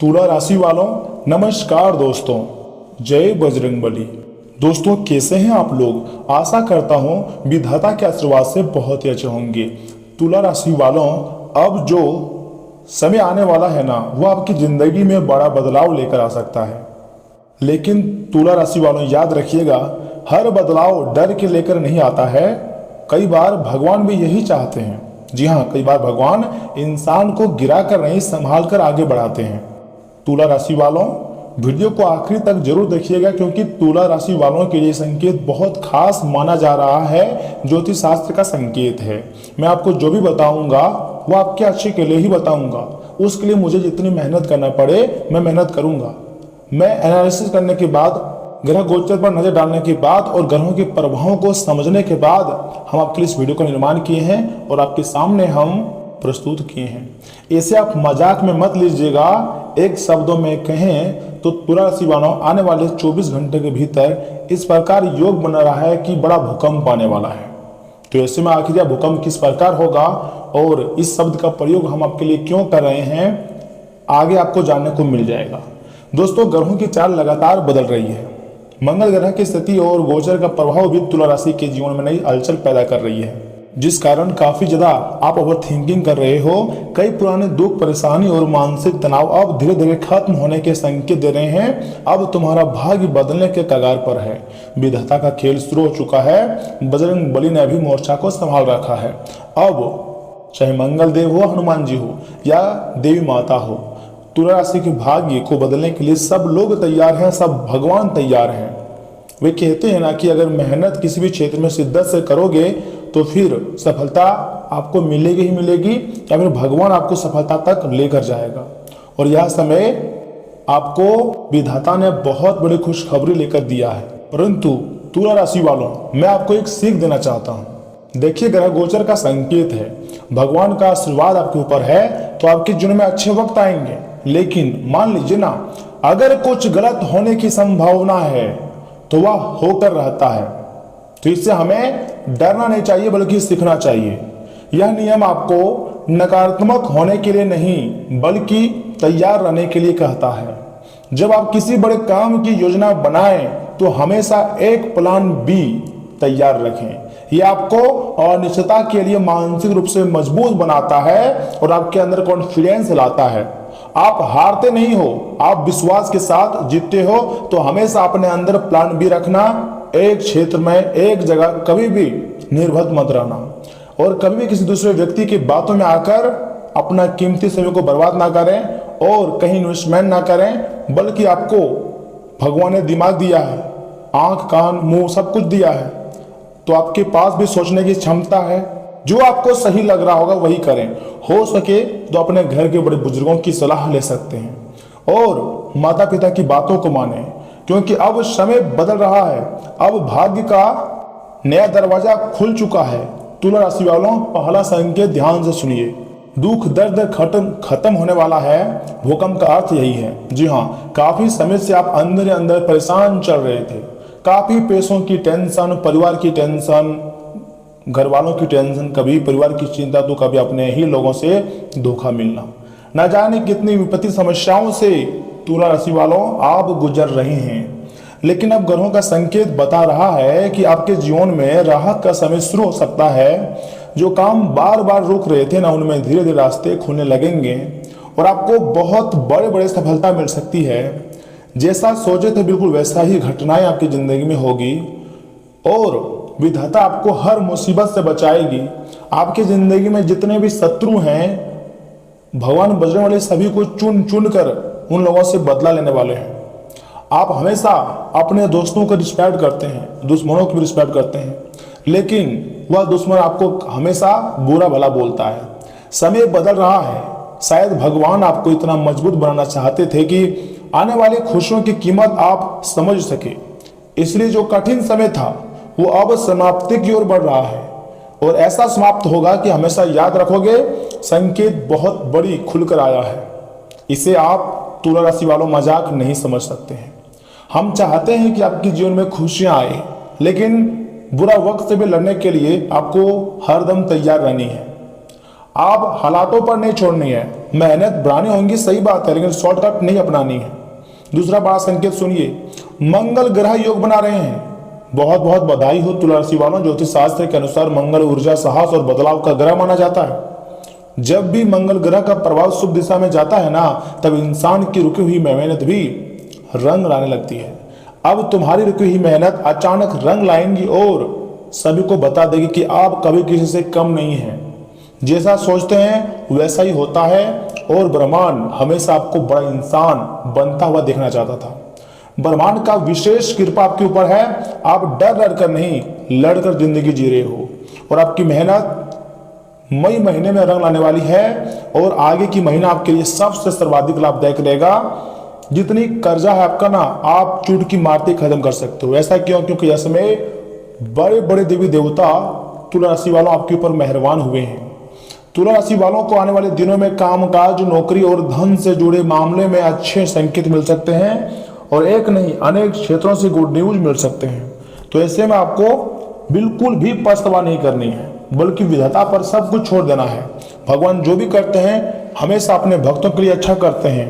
तुला राशि वालों नमस्कार दोस्तों, जय बजरंगबली। दोस्तों कैसे हैं आप लोग। आशा करता हूं विधाता के आशीर्वाद से बहुत ही अच्छे होंगे। तुला राशि वालों, अब जो समय आने वाला है ना, वो आपकी जिंदगी में बड़ा बदलाव लेकर आ सकता है। लेकिन तुला राशि वालों याद रखिएगा, हर बदलाव डर के लेकर नहीं आता है। कई बार भगवान भी यही चाहते हैं। जी हाँ, कई बार भगवान इंसान को गिरा कर नहीं, संभाल कर आगे बढ़ाते हैं। तुला राशि वालों, वीडियो को आखिरी तक जरूर देखिएगा, क्योंकि तुला राशि वालों के लिए संकेत बहुत खास माना जा रहा है। ज्योतिष शास्त्र का संकेत है। मैं आपको जो भी बताऊंगा वो आपके अच्छे के लिए ही बताऊंगा। उसके लिए मुझे जितनी मेहनत करना पड़े मैं मेहनत करूंगा। मैं एनालिसिस करने के बाद, ग्रह गोचर पर नजर डालने के बाद और ग्रहों के प्रभावों को समझने के बाद हम आपके लिए इस वीडियो का निर्माण किए हैं और आपके सामने हम प्रस्तुत किए हैं। इसे आप मजाक में मत लीजिएगा। एक शब्दों में कहें तो तुला राशि वालों, आने वाले 24 घंटे के भीतर इस प्रकार योग बना रहा है कि बड़ा भूकंप आने वाला है। तो ऐसे में आखिर यह भूकंप किस प्रकार होगा और इस शब्द का प्रयोग हम आपके लिए क्यों कर रहे हैं, आगे आपको जानने को मिल जाएगा। दोस्तों, ग्रहों की चाल लगातार बदल रही है। मंगल ग्रह की स्थिति और गोचर का प्रभाव भी तुला राशि के जीवन में नई हलचल पैदा कर रही है, जिस कारण काफी ज्यादा आप ओवर थिंकिंग कर रहे हो। कई पुराने दुख, परेशानी और मानसिक तनाव अब धीरे धीरे खत्म होने के संकेत दे रहे हैं। अब तुम्हारा भाग्य बदलने के कगार पर है। विधाता का खेल शुरू हो चुका है। बजरंगबली ने भी मोर्चा को संभाल रखा है। अब चाहे मंगल देव हो, हनुमान जी हो या देवी माता हो, तुला राशि के भाग्य को बदलने के लिए सब लोग तैयार हैं, सब भगवान तैयार हैं। वे कहते हैं ना कि अगर मेहनत किसी भी क्षेत्र में शिद्दत से करोगे तो फिर सफलता आपको मिलेगी ही मिलेगी, या फिर भगवान आपको सफलता तक लेकर जाएगा। और यह समय आपको विधाता ने बहुत बड़ी खुशखबरी लेकर दिया है। परंतु तुला राशि वालों, मैं आपको एक सीख देना चाहता हूं। देखिए, ग्रह गोचर का संकेत है, भगवान का आशीर्वाद आपके ऊपर है तो आपके जीवन में अच्छे वक्त आएंगे। लेकिन मान लीजिए ना, अगर कुछ गलत होने की संभावना है तो वह होकर रहता है। तो इससे हमें डरना नहीं चाहिए, बल्कि सीखना चाहिए। यह नियम आपको नकारात्मक होने के लिए नहीं, बल्कि तैयार रहने के लिए कहता है। जब आप किसी बड़े काम की योजना बनाएं तो हमेशा एक प्लान बी तैयार रखें। यह आपको अनिश्चितता के लिए मानसिक रूप से मजबूत बनाता है और आपके अंदर कॉन्फिडेंस लाता है। आप हारते नहीं हो, आप विश्वास के साथ जीतते हो। तो हमेशा अपने अंदर प्लान बी रखना। एक क्षेत्र में, एक जगह कभी भी निर्भर मत रहना, और कभी भी किसी दूसरे व्यक्ति की बातों में आकर अपना कीमती समय को बर्बाद ना करें और कहीं इन्वेस्टमेंट ना करें। बल्कि आपको भगवान ने दिमाग दिया है, आंख, कान, मुंह सब कुछ दिया है, तो आपके पास भी सोचने की क्षमता है। जो आपको सही लग रहा होगा वही करें। हो सके तो अपने घर के बड़े बुजुर्गों की सलाह ले सकते हैं और माता पिता की बातों को माने, क्योंकि अब समय बदल रहा है। अब भाग्य का नया दरवाजा खुल चुका है। तुला राशि वालों, पहला संकेत ध्यान से सुनिए। दुख, दर्द खत्म होने वाला है। भूकंप का अर्थ यही है। जी हाँ, काफी समय से आप अंदर अंदर परेशान चल रहे थे। काफी पैसों की टेंशन, परिवार की टेंशन, घर वालों की टेंशन, कभी परिवार की चिंता तो कभी अपने ही लोगों से धोखा मिलना। न जाने कितनी विपत्ति समस्याओं से तुला राशि वालों आप गुजर रहे हैं। लेकिन अब ग्रहों का संकेत बता रहा है कि आपके जीवन में राहत का समय शुरू हो सकता है। जो काम बार बार रुक रहे थे ना, उनमें धीरे धीरे रास्ते खुलने लगेंगे और आपको बहुत बड़े बड़े सफलता मिल सकती है। जैसा सोचे थे बिल्कुल वैसा ही घटनाएं आपकी जिंदगी में होगी और विधाता आपको हर मुसीबत से बचाएगी। आपकी जिंदगी में जितने भी शत्रु हैं, भगवान बजरंगबली सभी को चुन चुन कर उन लोगों से बदला लेने वाले हैं। आप हमेशा अपने दोस्तों को रिस्पेक्ट करते हैं, दुश्मनों की भी रिस्पेक्ट करते हैं, लेकिन वह दुश्मन आपको हमेशा बुरा भला बोलता है। समय बदल रहा है। शायद भगवान आपको इतना मजबूत बनाना चाहते थे कि आने वाली खुशियों की कीमत आप समझ सके। इसलिए जो कठिन समय था वो अब समाप्ति की ओर बढ़ रहा है, और ऐसा समाप्त होगा कि हमेशा याद रखोगे, संकेत बहुत बड़ी खुलकर आया है। इसे आप तुला राशि वालों मजाक नहीं समझ सकते हैं। हम चाहते हैं कि आपके जीवन में खुशियां आए, लेकिन बुरा वक्त से भी लड़ने के लिए आपको हरदम तैयार रहनी है। आप हालातों पर नहीं छोड़नी है, मेहनत बढ़ानी होंगी सही बात है, लेकिन शॉर्टकट नहीं अपनानी है। दूसरा बड़ा संकेत सुनिए, मंगल ग्रह योग बना रहे हैं। बहुत बहुत बधाई हो तुला राशि वालों। ज्योतिष शास्त्र के अनुसार मंगल ऊर्जा, साहस और बदलाव का ग्रह माना जाता है। जब भी मंगल ग्रह का प्रभाव शुभ दिशा में जाता है ना, तब इंसान की रुकी हुई मेहनत भी रंग लाने लगती है। अब तुम्हारी रुकी हुई मेहनत अचानक रंग लाएंगी और सभी को बता देगी कि आप कभी किसी से कम नहीं हैं। जैसा सोचते हैं वैसा ही होता है, और ब्रह्मांड हमेशा आपको बड़ा इंसान बनता हुआ देखना चाहता था। ब्रह्मांड का विशेष कृपा आपके ऊपर है। आप डर डर कर नहीं, लड़कर जिंदगी जी रहे हो, और आपकी मेहनत मई महीने में रंग लाने वाली है, और आगे की महीना आपके लिए सबसे सर्वाधिक लाभदायक रहेगा। जितनी कर्जा है आपका ना, आप चुटकी मारते खत्म कर सकते हो। ऐसा क्यों? क्योंकि इस समय बड़े बड़े देवी देवता तुला राशि वालों आपके ऊपर मेहरबान हुए हैं। तुला राशि वालों को आने वाले दिनों में कामकाज, नौकरी और धन से जुड़े मामले में अच्छे संकेत मिल सकते हैं, और एक नहीं अनेक क्षेत्रों से गुड न्यूज मिल सकते हैं। तो ऐसे में आपको बिल्कुल भी पछतावा नहीं करनी है, बल्कि विधाता पर सब कुछ छोड़ देना है। भगवान जो भी करते हैं हमेशा अपने भक्तों के लिए अच्छा करते हैं।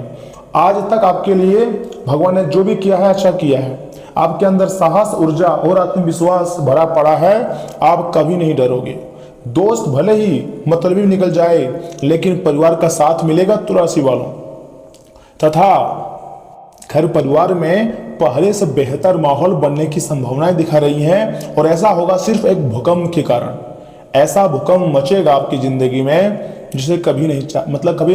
आज तक आपके लिए भगवान ने जो भी किया है अच्छा किया है। आपके अंदर साहस, ऊर्जा और आत्मविश्वास भरा पड़ा है। आप कभी नहीं डरोगे। दोस्त भले ही मतलबी निकल जाए, लेकिन परिवार का साथ मिलेगा तुला राशि वालों। तथा घर परिवार में पहले से बेहतर माहौल बनने की संभावनाएं दिखा रही हैं, और ऐसा होगा सिर्फ एक भूकंप के कारण। ऐसा भूकंप मचेगा आपकी जिंदगी में जिसे कभी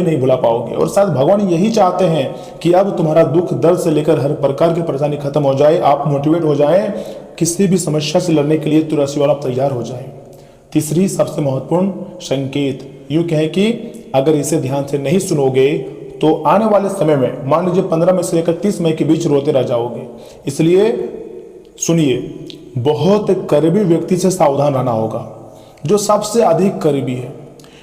नहीं भुला पाओगे। और शायद भगवान यही चाहते हैं कि अब तुम्हारा दुख दर्द से लेकर हर प्रकार की परेशानी खत्म हो जाए, आप मोटिवेट हो जाएं, किसी भी समस्या से लड़ने के लिए तुला राशि वाला तैयार हो जाए। तीसरी सबसे महत्वपूर्ण संकेत यूं कहें कि अगर इसे ध्यान से नहीं सुनोगे तो आने वाले समय में मान लीजिए 15 मई से लेकर 30 मई के बीच रोते रह जाओगे। इसलिए सुनिए, बहुत करीबी व्यक्ति से सावधान रहना होगा, जो सबसे अधिक करीबी है,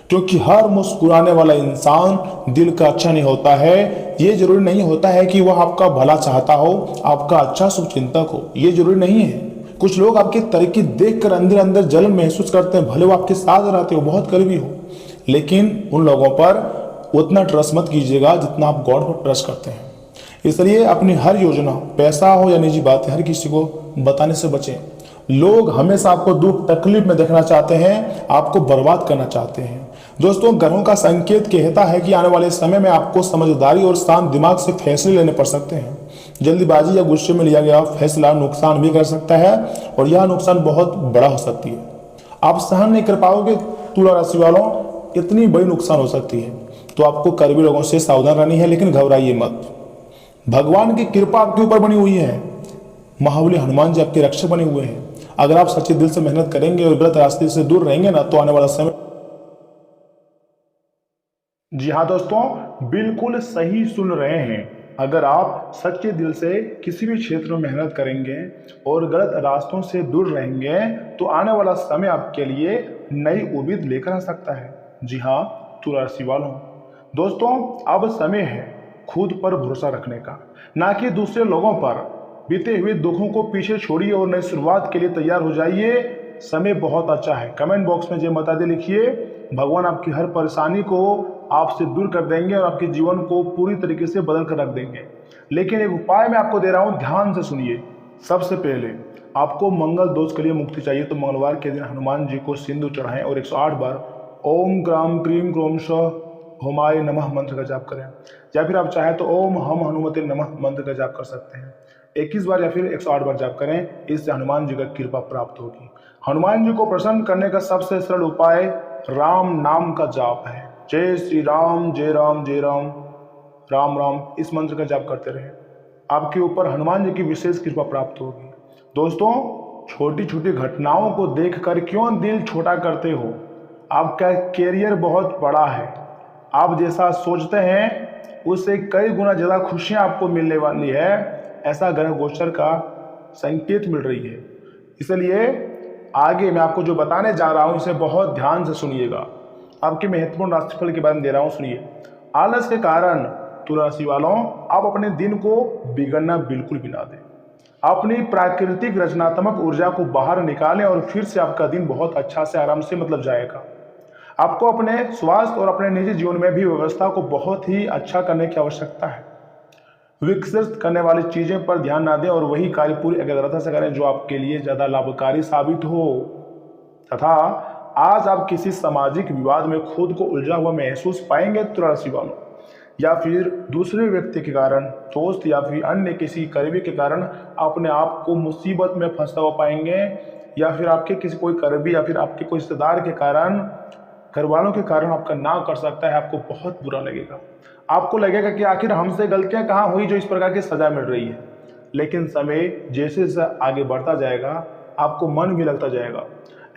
क्योंकि हर मुस्कुराने वाला इंसान दिल का अच्छा नहीं होता है। ये जरूरी नहीं होता है कि वह आपका भला चाहता हो, आपका अच्छा शुभचिंतक हो, ये जरूरी नहीं है। कुछ लोग आपकी तरक्की देखकर अंदर अंदर जलन महसूस करते हैं, भले वो आपके साथ रहते हो, बहुत करीबी हो, लेकिन उन लोगों पर उतना ट्रस्ट मत कीजिएगा जितना आप गॉड पर ट्रस्ट करते हैं। इसलिए अपनी हर योजना, पैसा हो या निजी बातें, हर किसी को बताने से बचें। लोग हमेशा आपको दुख तकलीफ में देखना चाहते हैं, आपको बर्बाद करना चाहते हैं। दोस्तों, ग्रहों का संकेत कहता है कि आने वाले समय में आपको समझदारी और शांत दिमाग से फैसले लेने पड़ सकते हैं। जल्दबाजी या गुस्से में लिया गया फैसला नुकसान भी कर सकता है, और यह नुकसान बहुत बड़ा हो सकती है। आप सहन नहीं कर पाओगे तुला राशि वालों, इतनी बड़ी नुकसान हो सकती है। तो आपको करीबी लोगों से सावधान रहनी है, लेकिन घबराइए मत। भगवान की कृपा आपके ऊपर बनी हुई है। महाबली हनुमान जी आपके रक्षक बने हुए हैं। अगर आप सच्चे दिल से मेहनत करेंगे और गलत रास्ते से दूर रहेंगे ना, तो आने वाला समय। जी हाँ दोस्तों, बिल्कुल सही सुन रहे हैं। अगर आप सच्चे दिल से किसी भी क्षेत्र में मेहनत करेंगे और गलत रास्तों से दूर रहेंगे, तो आने वाला समय आपके लिए नई उम्मीद लेकर आ सकता है। जी हाँ तुला राशि वालों, दोस्तों अब समय है खुद पर भरोसा रखने का, ना कि दूसरे लोगों पर। बीते हुए दुखों को पीछे छोड़िए और नई शुरुआत के लिए तैयार हो जाइए। समय बहुत अच्छा है। कमेंट बॉक्स में जय माता दी लिखिए। भगवान आपकी हर परेशानी को आपसे दूर कर देंगे और आपके जीवन को पूरी तरीके से बदल कर रख देंगे। लेकिन एक उपाय मैं आपको दे रहा हूं, ध्यान से सुनिए। सबसे पहले आपको मंगल दोष के लिए मुक्ति चाहिए, तो मंगलवार के दिन हनुमान जी को सिंदूर चढ़ाएं और 108 बार ओम ग्राम क्रीम क्रोम श होमाय नमः मंत्र का जाप करें, या फिर आप चाहें तो ओम हम हनुमते नमः मंत्र का जाप कर सकते हैं। 21 बार या फिर 108 बार जाप करें, इससे हनुमान जी का कृपा प्राप्त होगी। हनुमान जी को प्रसन्न करने का सबसे सरल उपाय राम नाम का जाप है। जय श्री राम, जय राम, जय राम, राम राम, इस मंत्र का जाप करते रहे। आपके ऊपर हनुमान जी की विशेष कृपा प्राप्त होगी। दोस्तों, छोटी छोटी घटनाओं को देखकर क्यों दिल छोटा करते हो? आपका कैरियर बहुत बड़ा है। आप जैसा सोचते हैं उससे कई गुना ज्यादा खुशियां आपको मिलने वाली है, ऐसा ग्रह गोचर का संकेत मिल रही है। इसलिए आगे मैं आपको जो बताने जा रहा हूं, इसे बहुत ध्यान से सुनिएगा। आपके महत्वपूर्ण राशिफल के बारे में दे रहा हूं, सुनिए। आलस के कारण तुला राशि वालों, आप अपने दिन को बिगड़ना बिल्कुल भी ना दें। अपनी प्राकृतिक रचनात्मक ऊर्जा को बाहर निकालें और फिर से आपका दिन बहुत अच्छा से आराम से जाएगा। आपको अपने स्वास्थ्य और अपने निजी जीवन में भी व्यवस्था को बहुत ही अच्छा करने की आवश्यकता है। विकसित करने वाली चीजें पर ध्यान ना दें और वही कार्य पूरी एकाग्रता से करें जो आपके लिए ज्यादा लाभकारी साबित हो। तथा आज आप किसी सामाजिक विवाद में खुद को उलझा हुआ महसूस पाएंगे तुला राशि वालों, या फिर दूसरे व्यक्ति के कारण, दोस्त या फिर अन्य किसी करीबी के कारण अपने आप को मुसीबत में फंसा हुआ पाएंगे, या फिर आपके किसी कोई करीबी या फिर आपके कोई रिश्तेदार के कारण, घर वालों के कारण आपका ना कर सकता है। आपको बहुत बुरा लगेगा, आपको लगेगा कि आखिर हमसे गलतियां कहाँ हुई जो इस प्रकार की सजा मिल रही है। लेकिन समय जैसे जैसे आगे बढ़ता जाएगा आपको मन भी लगता जाएगा।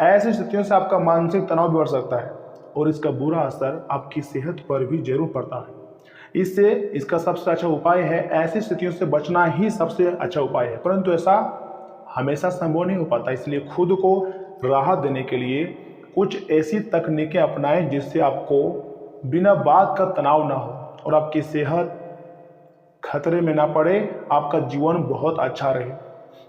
ऐसी स्थितियों से आपका मानसिक तनाव भी बढ़ सकता है और इसका बुरा असर आपकी सेहत पर भी जरूर पड़ता है। इससे इसका सबसे अच्छा उपाय है, ऐसी स्थितियों से बचना ही सबसे अच्छा उपाय है, परंतु ऐसा हमेशा संभव नहीं हो पाता। इसलिए खुद को राहत देने के लिए कुछ ऐसी तकनीकें अपनाएं जिससे आपको बिना बात का तनाव ना हो और आपकी सेहत खतरे में ना पड़े, आपका जीवन बहुत अच्छा रहे।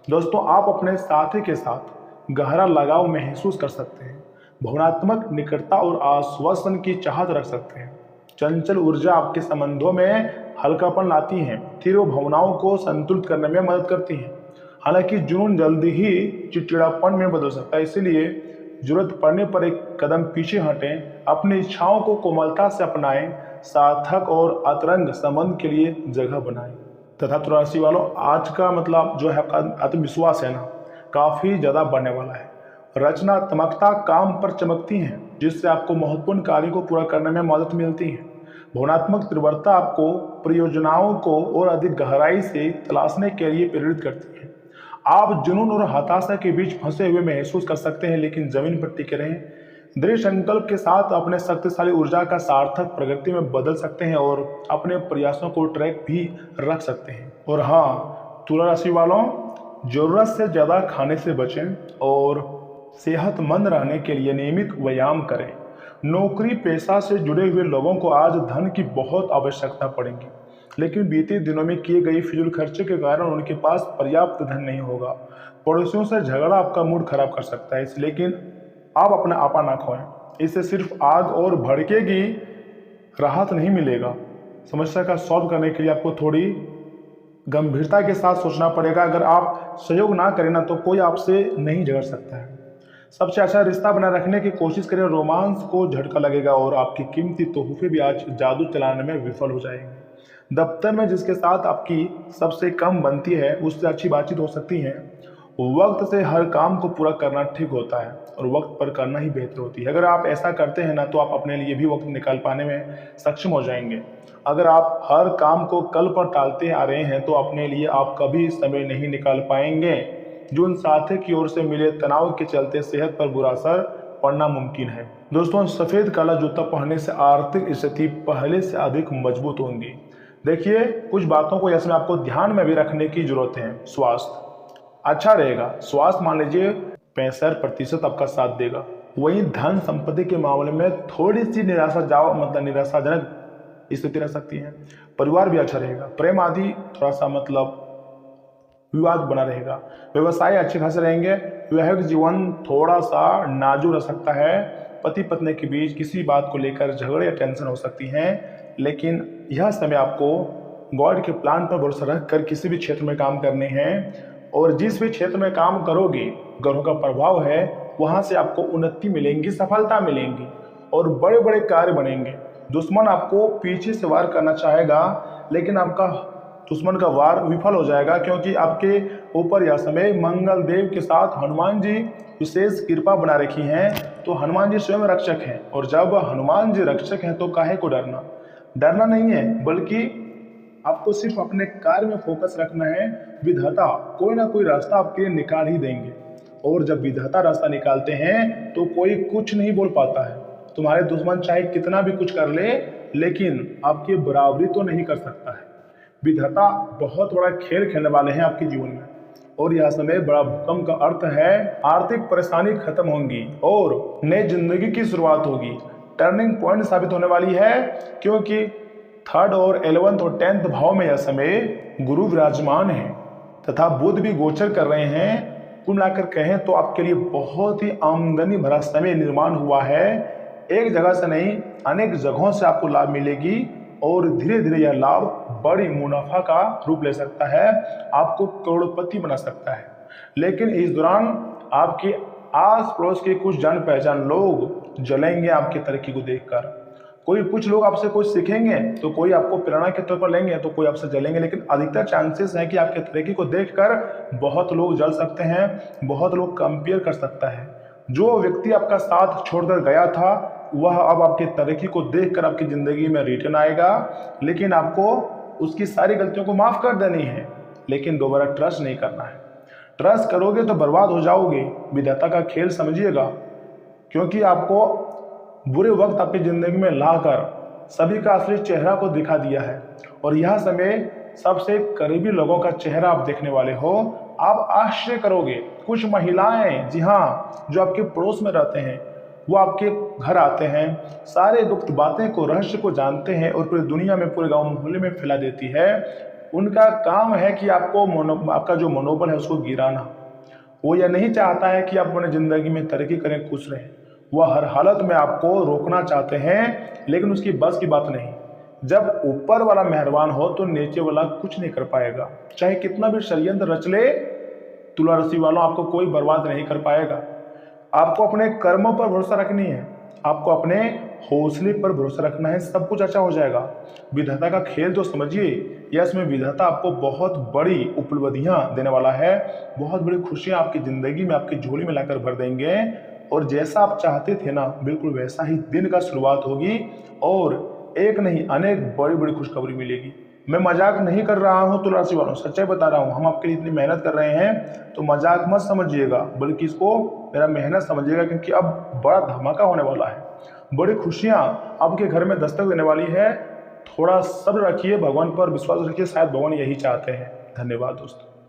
दोस्तों, आप अपने साथी के साथ गहरा लगाव महसूस कर सकते हैं, भावनात्मक निकटता और आश्वासन की चाहत रख सकते हैं। चंचल ऊर्जा आपके संबंधों में हल्कापन लाती है, फिर वो भावनाओं को संतुलित करने में मदद करती है। हालांकि जुनून जल्दी ही चिड़चिड़ापन में बदल सकता है, इसलिए जरूरत पड़ने पर एक कदम पीछे हटें, अपनी इच्छाओं को कोमलता से अपनाएं, सार्थक और अतरंग संबंध के लिए जगह बनाएं। तथा तुला राशि वालों, आज का मतलब जो है आपका आत्मविश्वास है ना, काफी ज्यादा बढ़ने वाला है। रचनात्मकता काम पर चमकती है जिससे आपको महत्वपूर्ण कार्य को पूरा करने में मदद मिलती है। भावनात्मक तीव्रता आपको परियोजनाओं को और अधिक गहराई से तलाशने के लिए प्रेरित करती है। आप जुनून और हताशा के बीच फंसे हुए महसूस कर सकते हैं, लेकिन जमीन पर टिके रहें। दृढ़ संकल्प के साथ अपने शक्तिशाली ऊर्जा का सार्थक प्रगति में बदल सकते हैं और अपने प्रयासों को ट्रैक भी रख सकते हैं। और हाँ, तुला राशि वालों, जरूरत से ज़्यादा खाने से बचें और सेहतमंद रहने के लिए नियमित व्यायाम करें। नौकरी पेशा से जुड़े हुए लोगों को आज धन की बहुत आवश्यकता पड़ेगी, लेकिन बीते दिनों में किए गए फिजूल खर्चे के कारण उनके पास पर्याप्त धन नहीं होगा। पड़ोसियों से झगड़ा आपका मूड खराब कर सकता है, लेकिन आप अपना आपा ना खोएं, इससे सिर्फ आग और भड़केगी, राहत नहीं मिलेगा। समस्या का सॉल्व करने के लिए आपको थोड़ी गंभीरता के साथ सोचना पड़ेगा। अगर आप सहयोग ना करें ना तो कोई आपसे नहीं झगड़ सकता है। सबसे अच्छा रिश्ता बनाए रखने की कोशिश करें, रोमांस को झटका लगेगा और आपकी कीमती तोहफे भी आज जादू चलाने में विफल हो जाएंगे। दफ्तर में जिसके साथ आपकी सबसे कम बनती है उससे अच्छी बातचीत हो सकती है। वक्त से हर काम को पूरा करना ठीक होता है और वक्त पर करना ही बेहतर होती है। अगर आप ऐसा करते हैं ना तो आप अपने लिए भी वक्त निकाल पाने में सक्षम हो जाएंगे। अगर आप हर काम को कल पर टालते आ रहे हैं तो अपने लिए आप कभी समय नहीं निकाल पाएंगे। जीवन साथी की ओर से मिले तनाव के चलते सेहत पर बुरा असर पड़ना मुमकिन है। दोस्तों, सफेद काला जूता पहनने से आर्थिक स्थिति पहले से अधिक मजबूत होंगी। देखिए, कुछ बातों को इसमें आपको ध्यान में भी रखने की जरूरत है। स्वास्थ्य अच्छा रहेगा, स्वास्थ्य मान लीजिए 65% आपका साथ देगा। वहीं धन संपत्ति के मामले में थोड़ी सी निराशाजनक स्थिति रह सकती है। परिवार भी अच्छा रहेगा, प्रेम आदि थोड़ा सा विवाद बना रहेगा। व्यवसाय अच्छे खासे रहेंगे। वैवाहिक जीवन थोड़ा सा नाजुक रह सकता है। पति पत्नी के बीच किसी बात को लेकर झगड़े या टेंशन हो सकती है, लेकिन यह समय आपको गॉड के प्लान पर भरोसा रखकर किसी भी क्षेत्र में काम करने हैं और जिस भी क्षेत्र में काम करोगे, ग्रहों का प्रभाव है, वहां से आपको उन्नति मिलेंगी, सफलता मिलेंगी और बड़े बड़े कार्य बनेंगे। दुश्मन आपको पीछे से वार करना चाहेगा, लेकिन आपका दुश्मन का वार विफल हो जाएगा, क्योंकि आपके ऊपर यह समय मंगल देव के साथ हनुमान जी विशेष कृपा बना रखी है। तो हनुमान जी स्वयं रक्षक हैं और जब हनुमान जी रक्षक हैं तो काहे को डरना नहीं है, बल्कि आपको सिर्फ अपने कार्य में फोकस रखना है। विधाता कोई ना कोई रास्ता आपके लिए निकाल ही देंगे और जब विधाता रास्ता निकालते हैं तो कोई कुछ नहीं बोल पाता है। तुम्हारे दुश्मन चाहे कितना भी कुछ कर ले, लेकिन आपकी बराबरी तो नहीं कर सकता है। विधाता बहुत बड़ा खेल खेलने वाले हैं आपके जीवन में और यह समय बड़ा भूकंप का अर्थ है। आर्थिक परेशानी खत्म होंगी और नई जिंदगी की शुरुआत होगी। टर्निंग पॉइंट साबित होने वाली है, क्योंकि 3rd और 11th और 10th भाव में यह समय गुरु विराजमान है तथा बुध भी गोचर कर रहे हैं। कुल मिलाकर कहें तो आपके लिए बहुत ही आमदनी भरा समय निर्माण हुआ है। एक जगह से नहीं, अनेक जगहों से आपको लाभ मिलेगी और धीरे धीरे यह लाभ बड़ी मुनाफा का रूप ले सकता है, आपको करोड़पति बना सकता है। लेकिन इस दौरान आपके आस पड़ोस के कुछ जान पहचान लोग जलेंगे आपकी तरक्की को देखकर। कुछ लोग आपसे कुछ सीखेंगे तो कोई आपको प्रेरणा के तौर पर लेंगे तो कोई आपसे जलेंगे, लेकिन अधिकतर चांसेस है कि आपके तरक्की को देखकर बहुत लोग जल सकते हैं, बहुत लोग कंपेयर कर सकता है। जो व्यक्ति आपका साथ छोड़कर गया था वह अब आपकी तरक्की को देखकर आपकी ज़िंदगी में रिटर्न आएगा, लेकिन आपको उसकी सारी गलतियों को माफ़ कर देनी है, लेकिन दोबारा ट्रस्ट नहीं करना है। ट्रस्ट करोगे तो बर्बाद हो जाओगे। विधाता का खेल समझिएगा, क्योंकि आपको बुरे वक्त आपकी ज़िंदगी में लाकर सभी का असली चेहरा को दिखा दिया है, और यह समय सबसे करीबी लोगों का चेहरा आप देखने वाले हो। आप आश्चर्य करोगे, कुछ महिलाएं, जी हाँ, जो आपके पड़ोस में रहते हैं, वो आपके घर आते हैं, सारे गुप्त बातें को, रहस्य को जानते हैं और पूरी दुनिया में, पूरे गांव मोहल्ले में फैला देती है। उनका काम है कि आपका जो मनोबल है उसको गिराना। वो यह नहीं चाहता है कि आप अपनी ज़िंदगी में तरक्की करें, खुश रहें। वह हर हालत में आपको रोकना चाहते हैं, लेकिन उसकी बस की बात नहीं। जब ऊपर वाला मेहरबान हो तो नीचे वाला कुछ नहीं कर पाएगा। चाहे कितना भी षड्यंत्र रच ले, तुला राशि वालों, आपको कोई बर्बाद नहीं कर पाएगा। आपको अपने कर्मों पर भरोसा रखनी है, आपको अपने हौसले पर भरोसा रखना है, सब कुछ अच्छा हो जाएगा। विधाता का खेल तो समझिए, या इसमें विधाता आपको बहुत बड़ी उपलब्धियां देने वाला है, बहुत बड़ी खुशियां आपकी ज़िंदगी में, आपकी झोली में लाकर भर देंगे, और जैसा आप चाहते थे ना, बिल्कुल वैसा ही दिन का शुरुआत होगी, और एक नहीं अनेक बड़ी बड़ी खुशखबरी मिलेगी। मैं मजाक नहीं कर रहा हूँ तुला राशि वालों, सच्चाई बता रहा हूँ। हम आपके लिए इतनी मेहनत कर रहे हैं, तो मजाक मत समझिएगा, बल्कि इसको मेरा मेहनत समझिएगा, क्योंकि अब बड़ा धमाका होने वाला है। बड़ी खुशियाँ आपके घर में दस्तक देने वाली है। थोड़ा सब्र रखिए, भगवान पर विश्वास रखिए, शायद भगवान यही चाहते हैं। धन्यवाद दोस्तों।